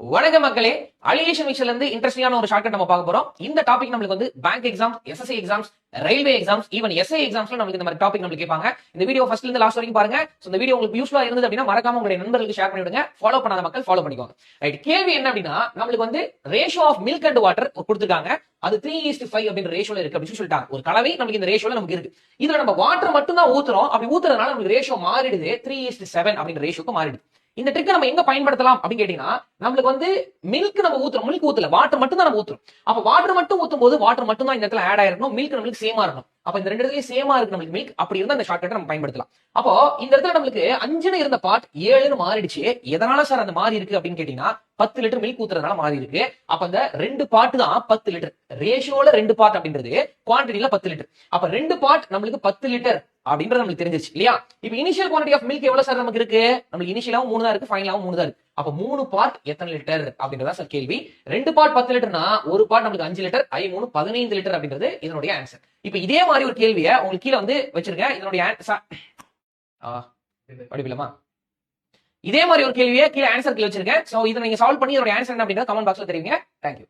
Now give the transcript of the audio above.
வணக்க மக்களே, அலிகேஷன் மிக்சர்ல இருந்து இன்ட்ரெஸ்டிங்கான ஒரு ஷார்ட்கட் நம்ம பார்க்க போறோம். இந்த டாபிக் நமக்கு வந்து bank exams, SSC exams, railway exams, even SI எக்ஸாம்ஸ்ல நமக்கு இந்த மாதிரி டாபிக் நமக்கு கேட்பாங்க. இந்த வீடியோ ஃபர்ஸ்ட்ல இருந்து லாஸ்ட் வரைக்கும் பாருங்க. சோ இந்த வீடியோ உங்களுக்கு யூஸ்ஃபுல்லா இருந்தது அப்படின்னா மறக்காம உங்களுடைய நண்பர்களுக்கு ஷேர் பண்ணி விடுங்க. ஃபாலோ பண்ணாத மக்கள் ஃபாலோ பண்ணிக்கோங்க. ரைட், கேள்வி என்ன அப்படின்னா, நமக்கு வந்து ratio of milk and water கொடுத்துருக்காங்க. அது 3:5 அப்படின்ற ரேஷியோல இருக்கு அப்படின்னு சொல்லிட்டாங்க. ஒரு கலவை நமக்கு இந்த ரேஷியோல நமக்கு இருக்கு. இதுல நம்ம வாட்டர் மட்டும் தான் ஊத்துறோம். அப்படி ஊத்துறதுனால நமக்கு ரேஷியோ மாறிடுது, 3:7 அப்படின்ற ரேஷியோக்கு மாறிடுது. இந்த ட்ரிக் நம்ம எங்க பயன்படுத்தலாம் அப்படின்னு கேட்டீங்கன்னா, நம்மளுக்கு வந்து மில்க் நம்ம ஊத்துறோம், மில்க் ஊத்தல, வாட்டர் மட்டும் தான் நம்ம ஊத்துறோம். அப்ப வாட்டர் மட்டும் ஊத்தும் போது வாட்டர் மட்டும் தான் இந்த இடத்துல ஆட் ஆயிருக்கணும், மில்க் நம்மளுக்கு சேமா இருக்கணும். அப்ப இந்த ரெண்டு இடத்துலயும் சேமா இருக்கு நம்மளுக்கு மில்க். அப்படி இருந்தா இந்த ஷார்ட்கட் நம்ம பயன்படுத்தலாம். அப்போ இந்த இடத்துல நம்மளுக்கு 5 இருந்த பார்ட் 7 மாறிடுச்சு. எதனால சார் அந்த மாறி இருக்கு அப்படின்னு கேட்டீங்கன்னா, 10 லிட்டர் மில்க் ஊத்துறதுனால மாறி இருக்கு. அப்ப அந்த 2 பார்ட் தான் 10 லிட்டர். ரேஷியோல 2 பார்ட் அப்படின்றது குவான்டிட்டில 10 லிட்டர். அப்ப 2 பார்ட் நம்மளுக்கு 10 லிட்டர் அப்படின்றது நமக்கு தெரிஞ்சிச்சு இல்லையா? இப்ப இனிஷியல் குவான்டிட்டி ஆஃப் மில்க் எவ்வளவு சார் நமக்கு இருக்கு? நமக்கு இனிஷியலாவும் 3 தான் இருக்கு, ஃபைனலாவும் 3 தான் இருக்கு. அப்ப 3 பார்ட் எத்தனை லிட்டர் அப்படின்றதா சார் கேள்வி. 2 பார்ட் 10 லிட்டர்னா ஒரு பார்ட் நமக்கு 5 லிட்டர், 3 15 லிட்டர் அப்படின்றது இதனுடைய ஆன்சர். இப்ப இதே மாதிரி ஒரு கேள்வியை உங்களுக்கு கீழே வந்து வச்சிருக்கேன். இதனுடைய ஆன்சர் படிப்பிலமா இதே மாதிரி ஒரு கேள்வியை கீழே ஆன்சர் கீழே வச்சிருக்கேன். சோ இதை நீங்க சால்வ் பண்ணி இதோட ஆன்சர் என்ன அப்படின்றத கமெண்ட் பாக்ஸ்ல தெரிவிங்க. தேங்க்யூ.